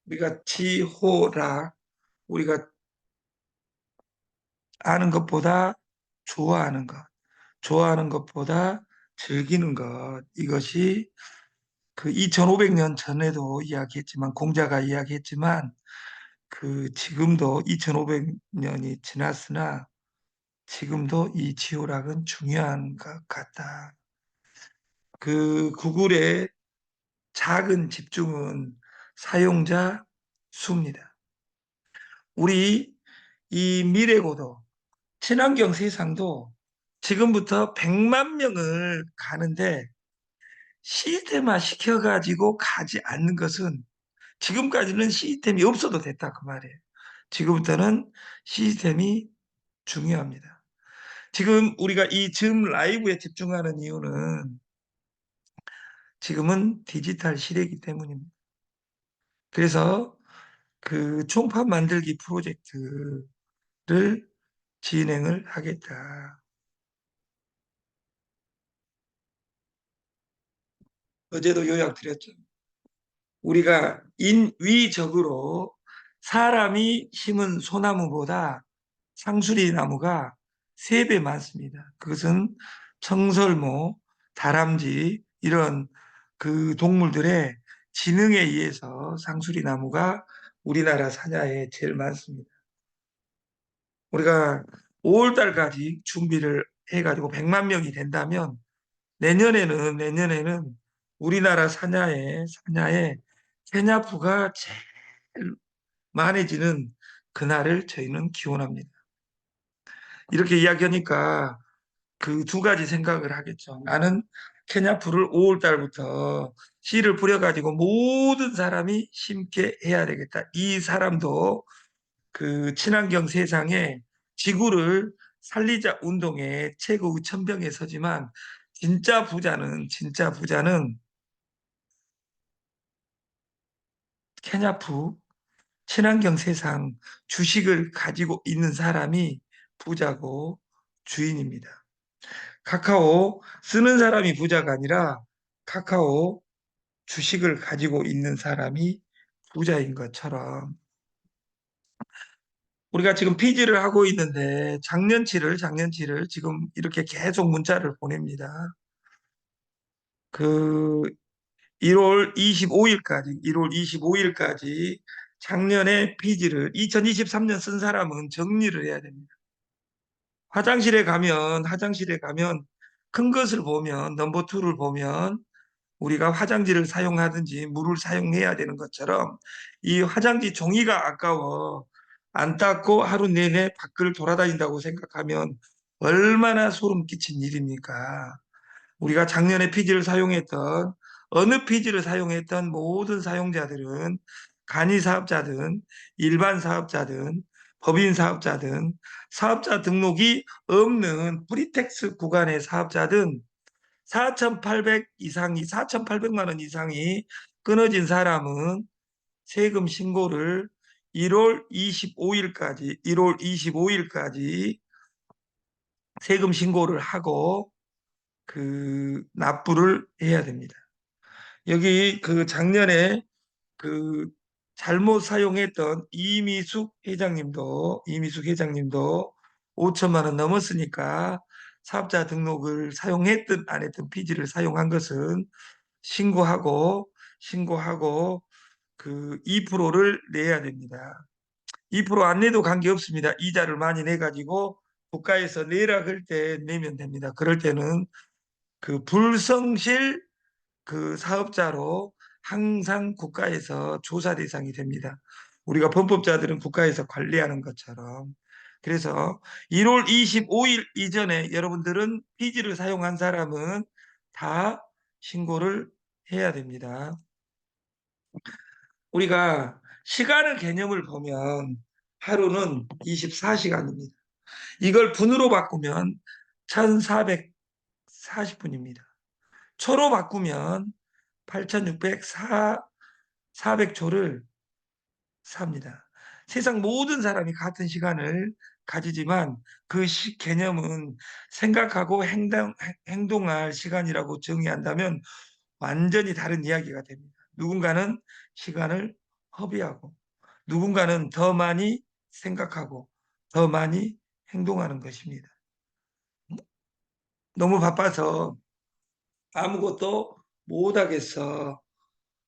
우리가 치호라, 우리가 아는 것보다 좋아하는 것, 좋아하는 것보다 즐기는 것, 이것이 그 2500년 전에도 이야기했지만, 공자가 이야기했지만, 그 지금도 2500년이 지났으나 지금도 이 지호락은 중요한 것 같다. 그 구글의 작은 집중은 사용자 수입니다. 우리 이 미래고도 친환경 세상도 지금부터 100만 명을 가는데 시스템화 시켜가지고 가지 않는 것은, 지금까지는 시스템이 없어도 됐다 그 말이에요. 지금부터는 시스템이 중요합니다. 지금 우리가 이 줌 라이브에 집중하는 이유는 지금은 디지털 시대이기 때문입니다. 그래서 그 총판 만들기 프로젝트를 진행을 하겠다. 어제도 요약드렸죠. 우리가 인위적으로 사람이 심은 소나무보다 상수리 나무가 3배 많습니다. 그것은 청설모, 다람쥐 이런 그 동물들의 지능에 의해서 상수리 나무가 우리나라 산야에 제일 많습니다. 우리가 5월 달까지 준비를 해가지고 100만 명이 된다면 내년에는 우리나라 산야에 케냐프가 제일 많아지는 그날을 저희는 기원합니다. 이렇게 이야기하니까 그 두 가지 생각을 하겠죠. 나는 케냐프를 5월 달부터 씨를 뿌려가지고 모든 사람이 심게 해야 되겠다. 이 사람도 그 친환경 세상에 지구를 살리자 운동의 최고 천병에 서지만, 진짜 부자는 케냐프 친환경 세상 주식을 가지고 있는 사람이 부자고 주인입니다. 카카오 쓰는 사람이 부자가 아니라 카카오 주식을 가지고 있는 사람이 부자인 것처럼, 우리가 지금 피지를 하고 있는데 작년치를 지금 이렇게 계속 문자를 보냅니다. 그 1월 25일까지 작년에 피지를 2023년 쓴 사람은 정리를 해야 됩니다. 화장실에 가면 큰 것을 보면, 넘버 투를 보면 우리가 화장지를 사용하든지 물을 사용해야 되는 것처럼 이 화장지 종이가 아까워 안 닦고 하루 내내 밖을 돌아다닌다고 생각하면 얼마나 소름 끼친 일입니까? 우리가 작년에 피지를 사용했던, 어느 피지를 사용했던 모든 사용자들은 간이 사업자든 일반 사업자든 법인 사업자든 사업자 등록이 없는 프리텍스 구간의 사업자든 4,800만 원 이상이 끊어진 사람은 세금 신고를 1월 25일까지 세금 신고를 하고 그 납부를 해야 됩니다. 여기 그 작년에 그 잘못 사용했던 이미숙 회장님도 5천만 원 넘었으니까 사업자 등록을 사용했든 안 했든 피지를 사용한 것은 신고하고 그 2%를 내야 됩니다. 2% 안 내도 관계없습니다. 이자를 많이 내가지고 국가에서 내라 그럴 때 내면 됩니다. 그럴 때는 그 불성실 그 사업자로 항상 국가에서 조사 대상이 됩니다. 우리가 범법자들은 국가에서 관리하는 것처럼. 그래서 1월 25일 이전에 여러분들은 피지를 사용한 사람은 다 신고를 해야 됩니다. 우리가 시간의 개념을 보면 하루는 24시간입니다. 이걸 분으로 바꾸면 1440분입니다. 초로 바꾸면 400초를 삽니다. 세상 모든 사람이 같은 시간을 가지지만 그 개념은 생각하고 행동할 시간이라고 정의한다면 완전히 다른 이야기가 됩니다. 누군가는 시간을 허비하고 누군가는 더 많이 생각하고 더 많이 행동하는 것입니다. 너무 바빠서 아무것도 못하겠어.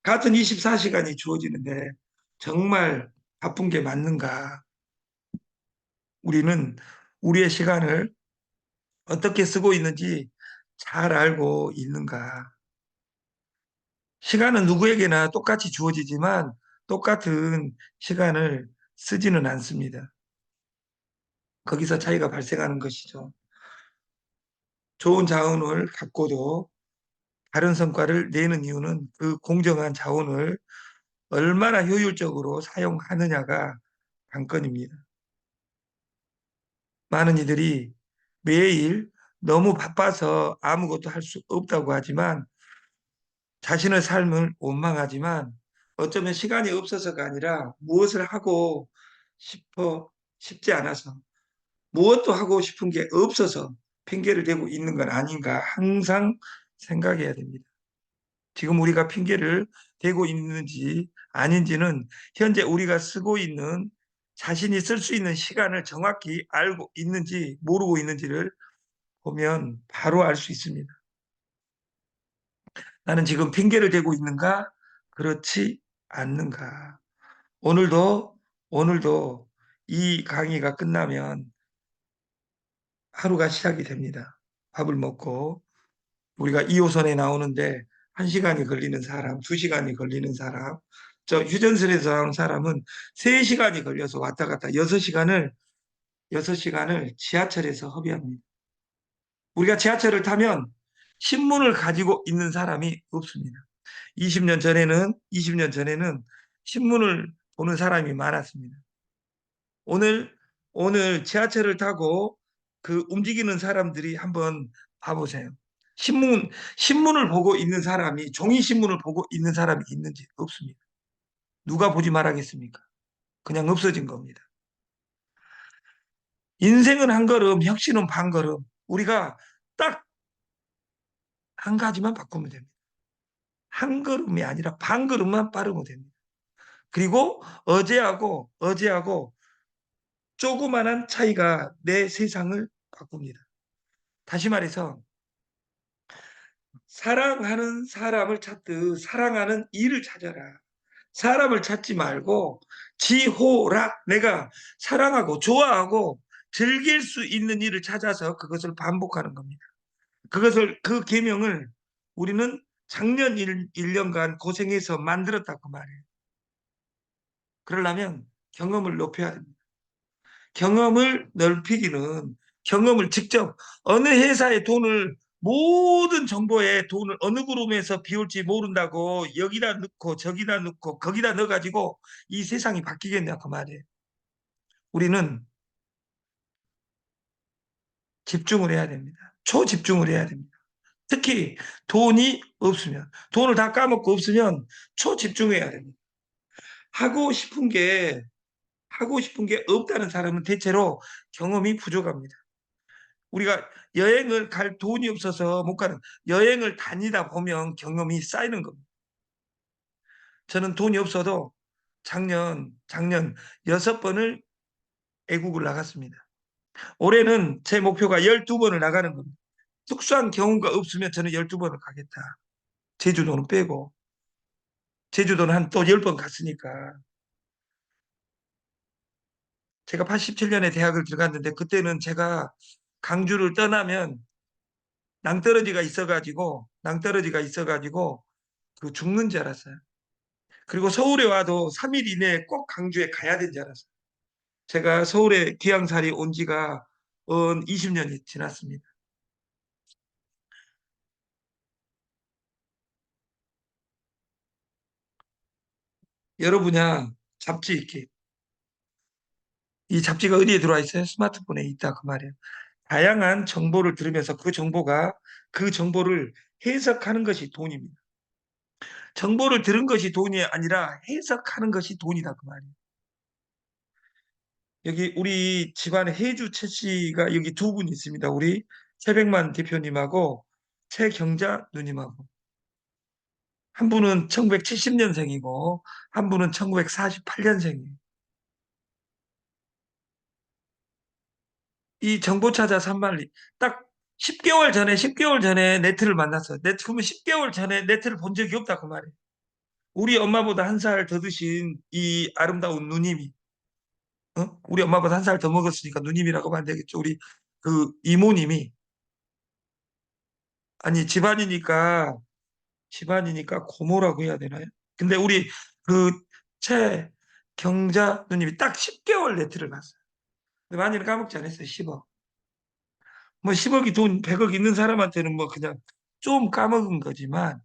같은 24시간이 주어지는데 정말 바쁜 게 맞는가? 우리는 우리의 시간을 어떻게 쓰고 있는지 잘 알고 있는가? 시간은 누구에게나 똑같이 주어지지만 똑같은 시간을 쓰지는 않습니다. 거기서 차이가 발생하는 것이죠. 좋은 자원을 갖고도 다른 성과를 내는 이유는 그 공정한 자원을 얼마나 효율적으로 사용하느냐가 관건입니다. 많은 이들이 매일 너무 바빠서 아무것도 할 수 없다고 하지만 자신의 삶을 원망하지만 어쩌면 시간이 없어서가 아니라 무엇을 하고 싶지 않아서 무엇도 하고 싶은 게 없어서 핑계를 대고 있는 건 아닌가 항상 생각해야 됩니다. 지금 우리가 핑계를 대고 있는지 아닌지는 현재 우리가 쓰고 있는 자신이 쓸 수 있는 시간을 정확히 알고 있는지 모르고 있는지를 보면 바로 알 수 있습니다. 나는 지금 핑계를 대고 있는가? 그렇지 않는가? 오늘도, 오늘도 이 강의가 끝나면 하루가 시작이 됩니다. 밥을 먹고 우리가 2호선에 나오는데 1시간이 걸리는 사람, 2시간이 걸리는 사람, 저 휴전선에서 나오는 사람은 3시간이 걸려서 왔다 갔다 6시간을 지하철에서 허비합니다. 우리가 지하철을 타면 신문을 가지고 있는 사람이 없습니다. 20년 전에는 신문을 보는 사람이 많았습니다. 오늘, 오늘 지하철을 타고 그 움직이는 사람들이 한번 봐보세요. 신문을 보고 있는 사람이, 종이신문을 보고 있는 사람이 있는지 없습니다. 누가 보지 말하겠습니까? 그냥 없어진 겁니다. 인생은 한 걸음, 혁신은 반 걸음. 우리가 딱 한 가지만 바꾸면 됩니다. 한 걸음이 아니라 반 걸음만 빠르면 됩니다. 그리고 어제하고 조그만한 차이가 내 세상을 바꿉니다. 다시 말해서 사랑하는 사람을 찾듯 사랑하는 일을 찾아라. 사람을 찾지 말고 지호라 내가 사랑하고 좋아하고 즐길 수 있는 일을 찾아서 그것을 반복하는 겁니다. 그 계명을 우리는 작년 1년간 고생해서 만들었다고 말해요. 그러려면 경험을 높여야 됩니다. 경험을 넓히기는 경험을 직접 어느 회사의 돈을 모든 정보에 돈을 어느 그룹에서 비울지 모른다고 여기다 넣고 저기다 넣고 거기다 넣어가지고 이 세상이 바뀌겠냐고 말이에요. 우리는 집중을 해야 됩니다. 초집중을 해야 됩니다. 특히 돈이 없으면 돈을 다 까먹고 없으면 초집중해야 됩니다. 하고 싶은 게 하고 싶은 게 없다는 사람은 대체로 경험이 부족합니다. 우리가 여행을 갈 돈이 없어서 못 가는 여행을 다니다 보면 경험이 쌓이는 겁니다. 저는 돈이 없어도 작년 6번을 애국을 나갔습니다. 올해는 제 목표가 12번을 나가는 겁니다. 특수한 경우가 없으면 저는 12번을 가겠다. 제주도는 빼고 제주도는 한 또 10번 갔으니까 제가 87년에 대학을 들어갔는데 그때는 제가 강주를 떠나면 낭떠러지가 있어가지고 그 죽는 줄 알았어요. 그리고 서울에 와도 3일 이내에 꼭 강주에 가야 되는 줄 알았어요. 제가 서울에 귀향살이 온 지가 20년이 지났습니다. 여러 분야 잡지 읽기. 이 잡지가 어디에 들어와 있어요? 스마트폰에 있다 그 말이에요. 다양한 정보를 들으면서 그 정보를 해석하는 것이 돈입니다. 정보를 들은 것이 돈이 아니라 해석하는 것이 돈이다 그 말이에요. 여기 우리 집안에 해주 최 씨가 여기 두 분 있습니다. 우리 최백만 대표님하고 최경자 누님하고 한 분은 1970년생이고 한 분은 1948년생이에요. 이 정보차자 산만리 딱 10개월 전에 네트를 만났어요. 네트 그러면 10개월 전에 네트를 본 적이 없다 그 말이에요. 우리 엄마보다 한 살 더 드신 이 아름다운 누님이 우리 엄마보다 한 살 더 먹었으니까 누님이라고 하면 안 되겠죠. 우리 그 이모님이 아니 집안이니까 고모라고 해야 되나요? 근데 우리 그 최경자 누님이 딱 10개월 네트를 봤어요. 근데 많이는 까먹지 않았어요. 10억. 뭐 10억이 돈 100억 있는 사람한테는 뭐 그냥 좀 까먹은 거지만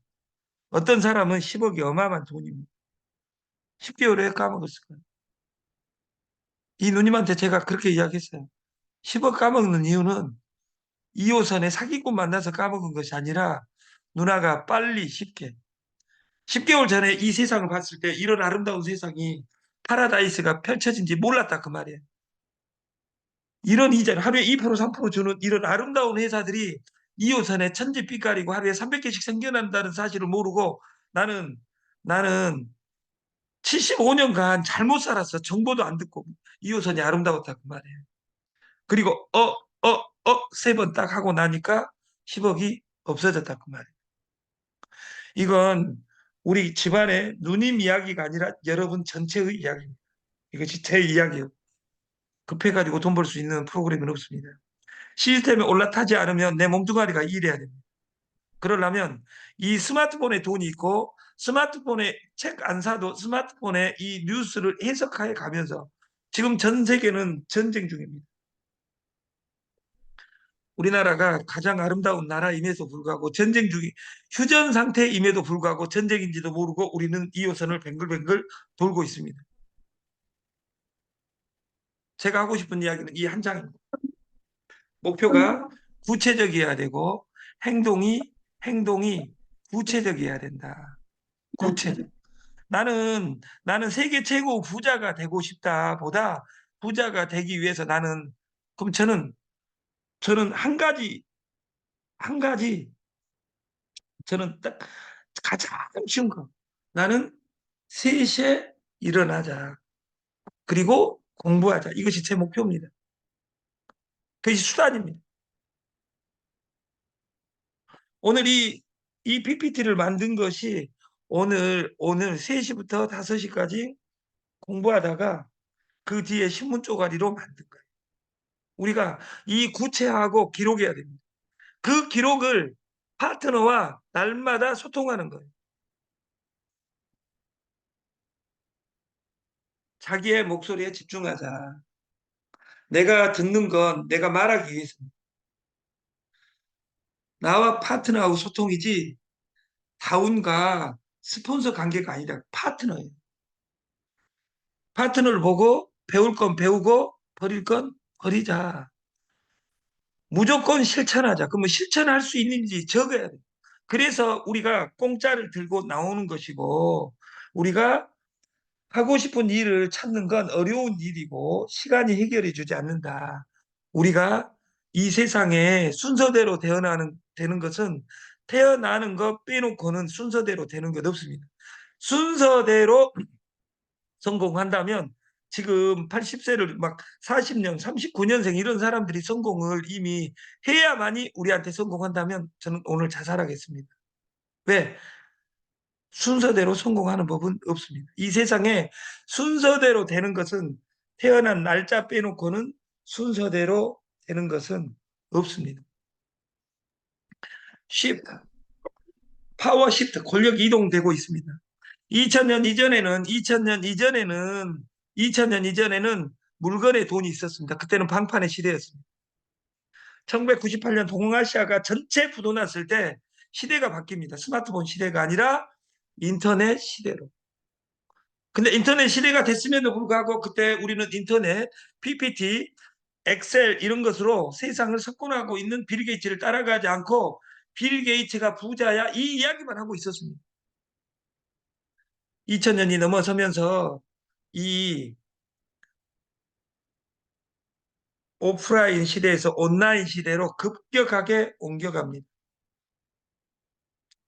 어떤 사람은 10억이 어마어마한 돈입니다. 10개월에 까먹었을 거예요. 이 누님한테 제가 그렇게 이야기했어요. 10억 까먹는 이유는 2호선에 사기꾼 만나서 까먹은 것이 아니라 누나가 빨리 쉽게 10개월 전에 이 세상을 봤을 때 이런 아름다운 세상이 파라다이스가 펼쳐진지 몰랐다 그 말이에요. 이런 이자 하루에 2% 3% 주는 이런 아름다운 회사들이 2호선에 천지빛깔이고 하루에 300개씩 생겨난다는 사실을 모르고 나는 75년간 잘못 살았어. 정보도 안 듣고 2호선이 아름다웠다 그 말이에요. 그리고 세 번 딱 하고 나니까 10억이 없어졌다 그 말이에요. 이건 우리 집안의 누님 이야기가 아니라 여러분 전체의 이야기입니다. 이것이 제 이야기예요. 급해가지고 돈 벌 수 있는 프로그램은 없습니다. 시스템에 올라타지 않으면 내 몸뚱아리가 일해야 됩니다. 그러려면 이 스마트폰에 돈이 있고 스마트폰에 책 안 사도 스마트폰에 이 뉴스를 해석해 가면서 지금 전 세계는 전쟁 중입니다. 우리나라가 가장 아름다운 나라임에도 불구하고 전쟁 중이 휴전 상태임에도 불구하고 전쟁인지도 모르고 우리는 2호선을 뱅글뱅글 돌고 있습니다. 제가 하고 싶은 이야기는 이 한 장입니다. 목표가 구체적이어야 되고 행동이 구체적이어야 된다. 구체적. 나는 세계 최고 부자가 되고 싶다 보다 부자가 되기 위해서 그럼 저는 한 가지 저는 딱 가장 쉬운 거. 나는 3시에 일어나자. 그리고 공부하자. 이것이 제 목표입니다. 그것이 수단입니다. 오늘 이 PPT를 만든 것이 오늘 3시부터 5시까지 공부하다가 그 뒤에 신문 쪼가리로 만든 거예요. 우리가 이 구체하고 기록해야 됩니다. 그 기록을 파트너와 날마다 소통하는 거예요. 자기의 목소리에 집중하자. 내가 듣는 건 내가 말하기 위해서입니다. 나와 파트너하고 소통이지 다운과 스폰서 관계가 아니라 파트너예요. 파트너를 보고 배울 건 배우고 버릴 건 버리자. 무조건 실천하자. 그러면 실천할 수 있는지 적어야 돼. 그래서 우리가 공짜를 들고 나오는 것이고 우리가 하고 싶은 일을 찾는 건 어려운 일이고 시간이 해결해 주지 않는다. 우리가 이 세상에 순서대로 되는 것은 태어나는 것 빼놓고는 순서대로 되는 것 없습니다. 순서대로 성공한다면 지금 80세를 막 40년, 39년생 이런 사람들이 성공을 이미 해야만이 우리한테 성공한다면 저는 오늘 자살하겠습니다. 왜? 순서대로 성공하는 법은 없습니다. 이 세상에 순서대로 되는 것은 태어난 날짜 빼놓고는 순서대로 되는 것은 없습니다. 쉬프트, 파워 시프트, 권력 이동되고 있습니다. 2000년 이전에는 물건에 돈이 있었습니다. 그때는 방판의 시대였습니다. 1998년 동아시아가 전체 부도났을 때 시대가 바뀝니다. 스마트폰 시대가 아니라 인터넷 시대로. 근데 인터넷 시대가 됐음에도 불구하고 그때 우리는 인터넷, PPT, 엑셀 이런 것으로 세상을 석권하고 있는 빌 게이츠를 따라가지 않고 빌 게이츠가 부자야 이 이야기만 하고 있었습니다. 2000년이 넘어서면서 이 오프라인 시대에서 온라인 시대로 급격하게 옮겨갑니다.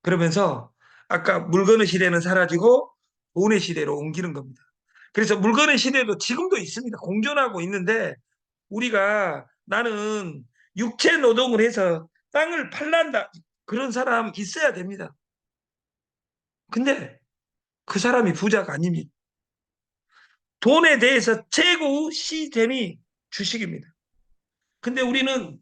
그러면서 아까 물건의 시대는 사라지고 돈의 시대로 옮기는 겁니다. 그래서 물건의 시대도 지금도 있습니다. 공존하고 있는데 우리가 나는 육체 노동을 해서 땅을 팔란다. 그런 사람 있어야 됩니다. 근데 그 사람이 부자가 아닙니다. 돈에 대해서 최고 시스템이 주식입니다. 근데 우리는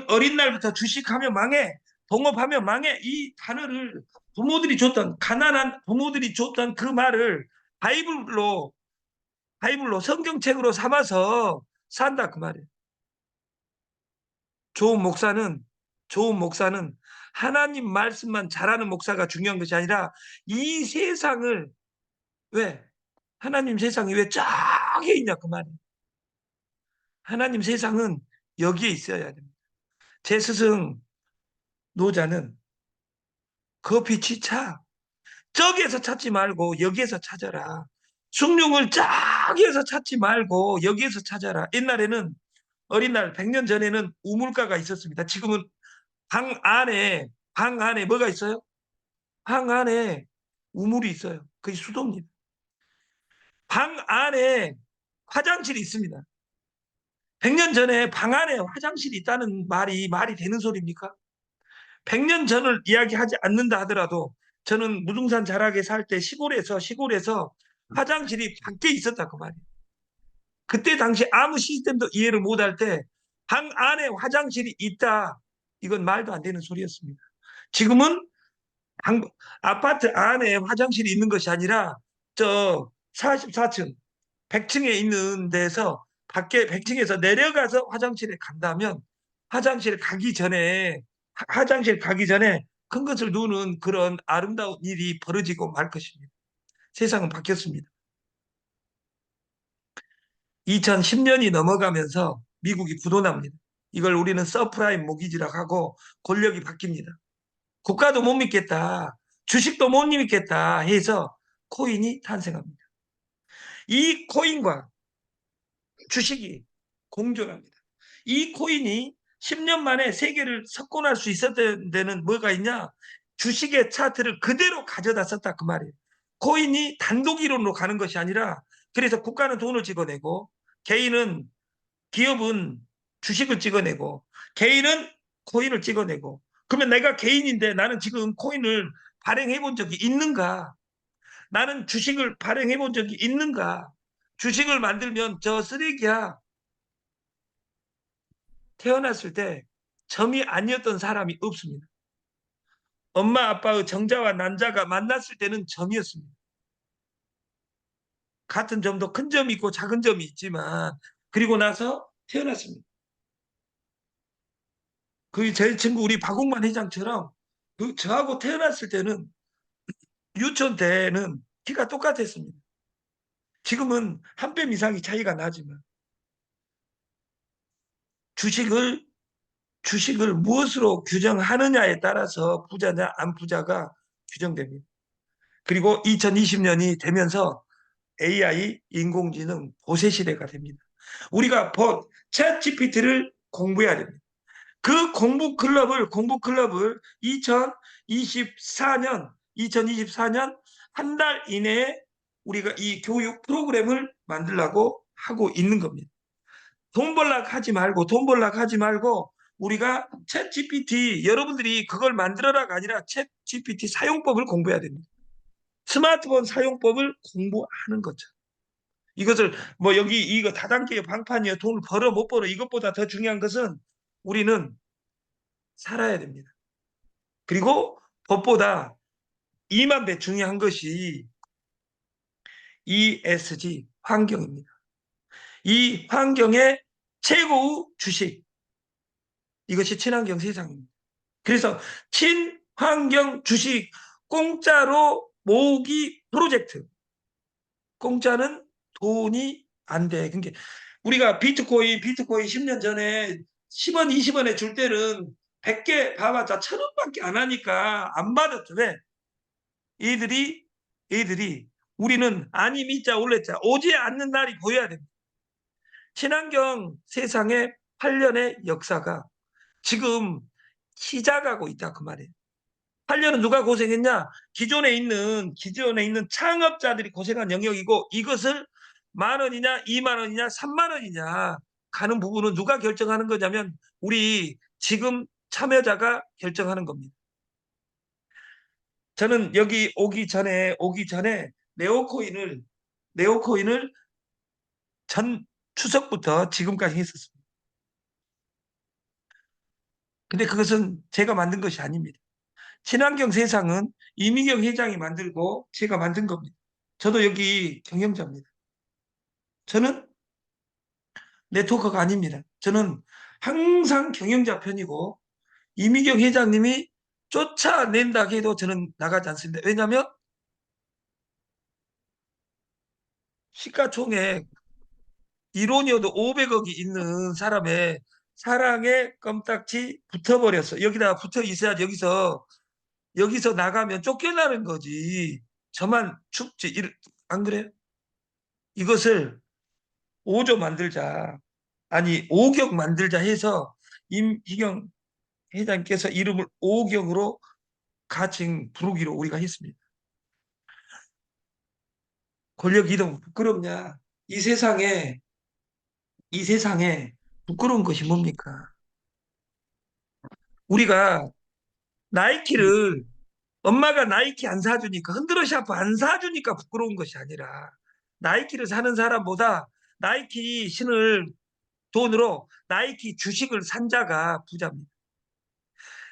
어린 날부터 주식하면 망해, 동업하면 망해 이 단어를 부모들이 줬던 가난한 부모들이 줬던 그 말을 바이블로 성경책으로 삼아서 산다 그 말이에요. 좋은 목사는 좋은 목사는 하나님 말씀만 잘하는 목사가 중요한 것이 아니라 이 세상을 왜 하나님 세상이 왜 저기에 있냐 그 말이에요. 하나님 세상은 여기에 있어야 됩니다. 제 스승 노자는 그 빛이 차 저기에서 찾지 말고 여기에서 찾아라. 숭늉을 저기에서 찾지 말고 여기에서 찾아라. 옛날에는 어린 날 100년 전에는 우물가가 있었습니다. 지금은 방 안에 뭐가 있어요? 방 안에 우물이 있어요. 그게 수도입니다. 방 안에 화장실이 있습니다. 100년 전에 방 안에 화장실이 있다는 말이 되는 소리입니까? 100년 전을 이야기하지 않는다 하더라도 저는 무등산 자락에 살 때 시골에서 화장실이 밖에 있었다 그 말이에요. 그때 당시 아무 시스템도 이해를 못할 때 방 안에 화장실이 있다. 이건 말도 안 되는 소리였습니다. 지금은 방, 아파트 안에 화장실이 있는 것이 아니라 저 44층, 100층에 있는 데서 밖에 100층에서 내려가서 화장실에 간다면 화장실 가기 전에 큰 것을 누는 그런 아름다운 일이 벌어지고 말 것입니다. 세상은 바뀌었습니다. 2010년이 넘어가면서 미국이 부도납니다. 이걸 우리는 서프라임 모기지라고 하고 권력이 바뀝니다. 국가도 못 믿겠다. 주식도 못 믿겠다 해서 코인이 탄생합니다. 이 코인과 주식이 공존합니다. 이 코인이 10년 만에 세계를 석권할 수 있었던 데는 뭐가 있냐? 주식의 차트를 그대로 가져다 썼다 그 말이에요. 코인이 단독 이론으로 가는 것이 아니라 그래서 국가는 돈을 찍어내고 개인은 기업은 주식을 찍어내고 개인은 코인을 찍어내고 그러면 내가 개인인데 나는 지금 코인을 발행해 본 적이 있는가? 나는 주식을 발행해 본 적이 있는가? 주식을 만들면 저 쓰레기야. 태어났을 때 점이 아니었던 사람이 없습니다. 엄마 아빠의 정자와 난자가 만났을 때는 점이었습니다. 같은 점도 큰 점이 있고 작은 점이 있지만 그리고 나서 태어났습니다. 그 제 친구 우리 박웅만 회장처럼 저하고 태어났을 때는 유치원 때는 키가 똑같았습니다. 지금은 한 뼘 이상이 차이가 나지만 주식을 주식을 무엇으로 규정하느냐에 따라서 부자냐 안 부자가 규정됩니다. 그리고 2020년이 되면서 AI 인공지능 보세 시대가 됩니다. 우리가 챗 GPT를 공부해야 됩니다. 그 공부 클럽을 2024년 한 달 이내에 우리가 이 교육 프로그램을 만들려고 하고 있는 겁니다. 돈 벌락 하지 말고 우리가 챗 GPT 여러분들이 그걸 만들어라가 아니라 챗 GPT 사용법을 공부해야 됩니다. 스마트폰 사용법을 공부하는 거죠. 이것을 뭐 여기 이거 다단계 방판이야 돈을 벌어 못 벌어 이것보다 더 중요한 것은 우리는 살아야 됩니다. 그리고 법보다 2만 배 중요한 것이 ESG 환경입니다. 이 환경의 최고의 주식 이것이 친환경 세상입니다. 그래서 친환경 주식 공짜로 모으기 프로젝트 공짜는 돈이 안 돼. 그러니까 우리가 비트코인 10년 전에 10원, 20원에 줄 때는 100개 봐봤자 1,000원밖에 안 하니까 안 받았죠. 왜? 얘들이 우리는 아니 믿자 올랬자 오지 않는 날이 보여야 됩니다. 친환경 세상의 8년의 역사가 지금 시작하고 있다 그 말이에요. 8년은 누가 고생했냐? 기존에 있는 창업자들이 고생한 영역이고 이것을 10,000원이냐, 20,000원이냐, 30,000원이냐 가는 부분은 누가 결정하는 거냐면 우리 지금 참여자가 결정하는 겁니다. 저는 여기 오기 전에 네오코인을 전 추석부터 지금까지 했었습니다. 근데 그것은 제가 만든 것이 아닙니다. 친환경 세상은 이미경 회장이 만들고 제가 만든 겁니다. 저도 여기 경영자입니다. 저는 네트워커가 아닙니다. 저는 항상 경영자 편이고 이미경 회장님이 쫓아낸다 해도 저는 나가지 않습니다. 왜냐하면 시가총액 이론이어도 500억이 있는 사람의 사랑의 껌딱지 붙어버렸어. 여기다가 붙어 있어야지 여기서 나가면 쫓겨나는 거지. 저만 죽지. 안 그래요? 이것을 5조 만들자. 아니, 5경 만들자 해서 임희경 회장께서 이름을 5경으로 가칭 부르기로 우리가 했습니다. 권력 이동 부끄럽냐? 이 세상에 이 세상에 부끄러운 것이 뭡니까? 우리가 나이키를 엄마가 나이키 안 사주니까 흔들어 샤프 안 사주니까 부끄러운 것이 아니라 나이키를 사는 사람보다 나이키 신을 돈으로 나이키 주식을 산 자가 부자입니다.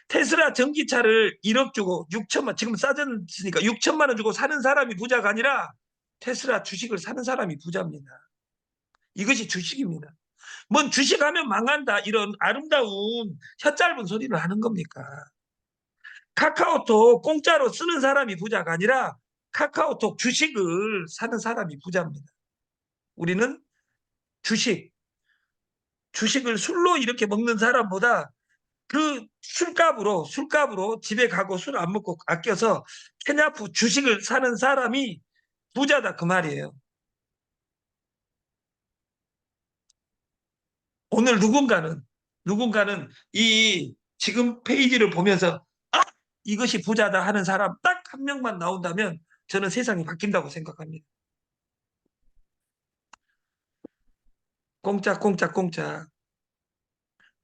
테슬라 전기차를 1억 주고 6천만 지금 싸졌으니까 6천만 원 주고 사는 사람이 부자가 아니라 테슬라 주식을 사는 사람이 부자입니다. 이것이 주식입니다. 뭔 주식하면 망한다 이런 아름다운 혀 짧은 소리를 하는 겁니까? 카카오톡 공짜로 쓰는 사람이 부자가 아니라 카카오톡 주식을 사는 사람이 부자입니다. 우리는 주식, 주식을 술로 이렇게 먹는 사람보다 그 술값으로 집에 가고 술 안 먹고 아껴서 케냐프 주식을 사는 사람이 부자다 그 말이에요. 오늘 누군가는 이 지금 페이지를 보면서 아 이것이 부자다 하는 사람 딱 한 명만 나온다면 저는 세상이 바뀐다고 생각합니다. 공짜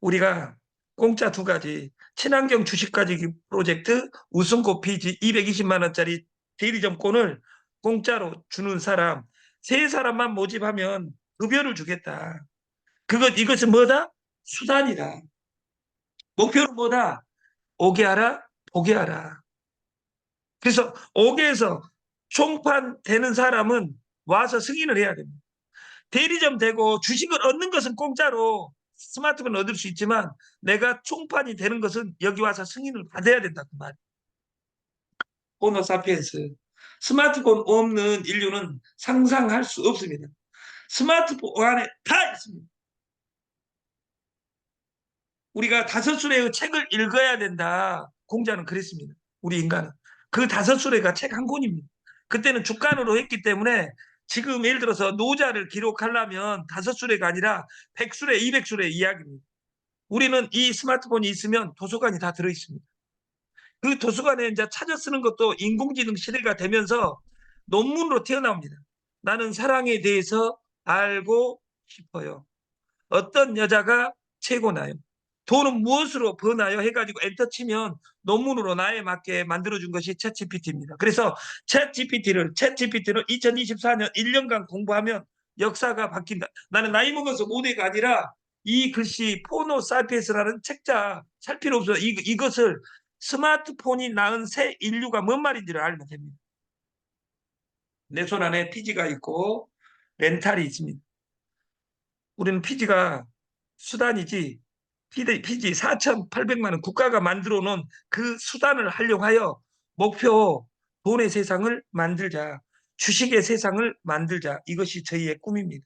우리가 공짜 두 가지 친환경 주식 가지기 프로젝트 우승고 피지 220만 원짜리 대리점권을 공짜로 주는 사람 세 사람만 모집하면 급여를 주겠다. 이것은 뭐다? 수단이다. 목표는 뭐다? 오게 하라, 보게 하라. 그래서 오게에서 총판 되는 사람은 와서 승인을 해야 됩니다. 대리점 되고 주식을 얻는 것은 공짜로 스마트폰 얻을 수 있지만 내가 총판이 되는 것은 여기 와서 승인을 받아야 된다 그 말. 호노사피엔스 스마트폰 없는 인류는 상상할 수 없습니다. 스마트폰 안에 다 있습니다. 우리가 다섯 수레의 책을 읽어야 된다. 공자는 그랬습니다. 우리 인간은. 그 다섯 수레가 책 한 권입니다. 그때는 주간으로 했기 때문에 지금 예를 들어서 노자를 기록하려면 다섯 수레가 아니라 100수레, 200수레 이야기입니다. 우리는 이 스마트폰이 있으면 도서관이 다 들어있습니다. 그 도서관에 이제 찾아 쓰는 것도 인공지능 시대가 되면서 논문으로 튀어나옵니다. 나는 사랑에 대해서 알고 싶어요. 어떤 여자가 최고나요? 돈은 무엇으로 버나요? 해가지고 엔터 치면 논문으로 나에 맞게 만들어준 것이 챗GPT입니다. 그래서 챗GPT는 2024년 1년간 공부하면 역사가 바뀐다. 나는 나이 먹어서 모대가 아니라 이 글씨 포노 사피엔스라는 책자 살 필요 없어요. 이것을 스마트폰이 낳은 새 인류가 뭔 말인지를 알면 됩니다. 내 손 안에 피지가 있고 렌탈이 있습니다. 우리는 피지가 수단이지 피지 4,800만 원 국가가 만들어 놓은 그 수단을 활용하여 목표 돈의 세상을 만들자. 주식의 세상을 만들자. 이것이 저희의 꿈입니다.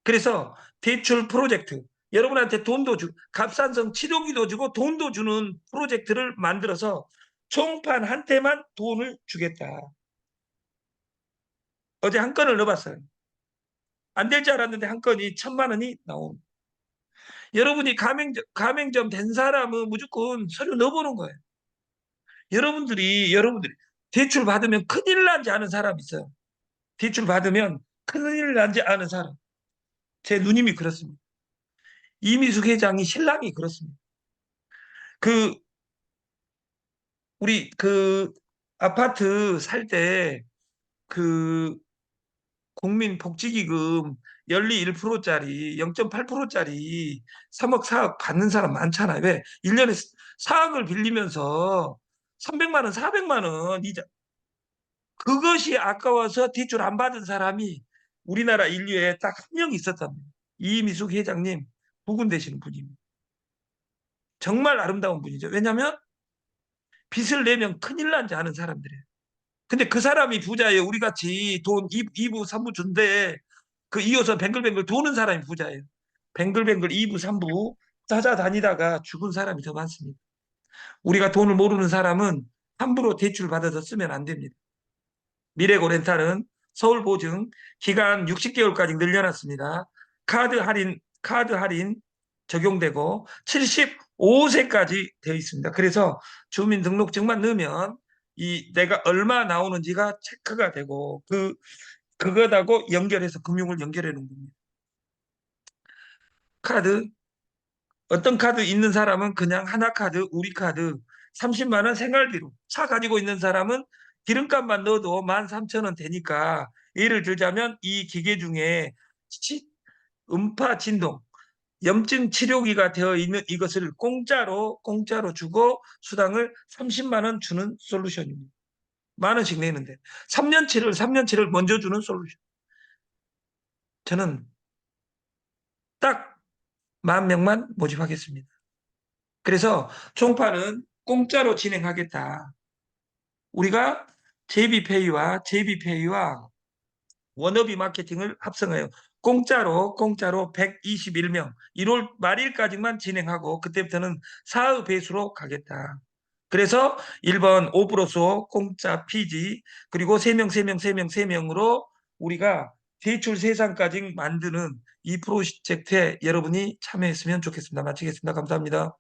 그래서 대출 프로젝트 여러분한테 돈도 주고 갑산성 치료기도 주고 돈도 주는 프로젝트를 만들어서 총판 한테만 돈을 주겠다. 어제 한 건을 넣어봤어요. 안 될 줄 알았는데 한 건이 1,000만 원이 나온. 여러분이 가맹점 된 사람은 무조건 서류 넣어보는 거예요. 여러분들이 대출 받으면 큰일 난지 아는 사람 있어요. 대출 받으면 큰일 난지 아는 사람. 제 누님이 그렇습니다. 이미숙 회장이 신랑이 그렇습니다. 그 우리 그 아파트 살 때 그 국민복지기금 연리 1%짜리 0.8%짜리 3억 4억 받는 사람 많잖아요. 왜? 1년에 4억을 빌리면서 300만 원, 400만 원 이자 그것이 아까워서 대출 안 받은 사람이 우리나라 인류에 딱 한 명 있었답니다. 이미숙 회장님 부군 되시는 분입니다. 정말 아름다운 분이죠. 왜냐하면 빚을 내면 큰일 난지 아는 사람들이에요. 근데 그 사람이 부자예요. 우리 같이 돈 2부, 3부 준대. 그 이어서 뱅글뱅글 도는 사람이 부자예요. 뱅글뱅글 2부, 3부 찾아다니다가 죽은 사람이 더 많습니다. 우리가 돈을 모르는 사람은 함부로 대출 받아서 쓰면 안 됩니다. 미래고 렌탈은 서울 보증 기간 60개월까지 늘려놨습니다. 카드 할인 적용되고 75세까지 되어 있습니다. 그래서 주민등록증만 넣으면 이 내가 얼마 나오는지가 체크가 되고 그거하고 연결해서 금융을 연결해 놓은 겁니다. 카드 어떤 카드 있는 사람은 그냥 하나카드, 우리카드 30만 원 생활비로 차 가지고 있는 사람은 기름값만 넣어도 13,000원 되니까 예를 들자면 이 기계 중에 음파 진동 염증 치료기가 되어 있는 이것을 공짜로 주고 수당을 30만 원 주는 솔루션입니다. 만 원씩 내는데 3년치를 먼저 주는 솔루션. 저는 딱 10,000명만 모집하겠습니다. 그래서 총파는 공짜로 진행하겠다. 우리가 제비페이와 워너비 마케팅을 합성해요. 공짜로 121명 1월 말일까지만 진행하고 그때부터는 사업 배수로 가겠다. 그래서 1번 5%소 공짜 피지 그리고 3명 우리가 대출 세상까지 만드는 이 프로젝트에 여러분이 참여했으면 좋겠습니다. 마치겠습니다. 감사합니다.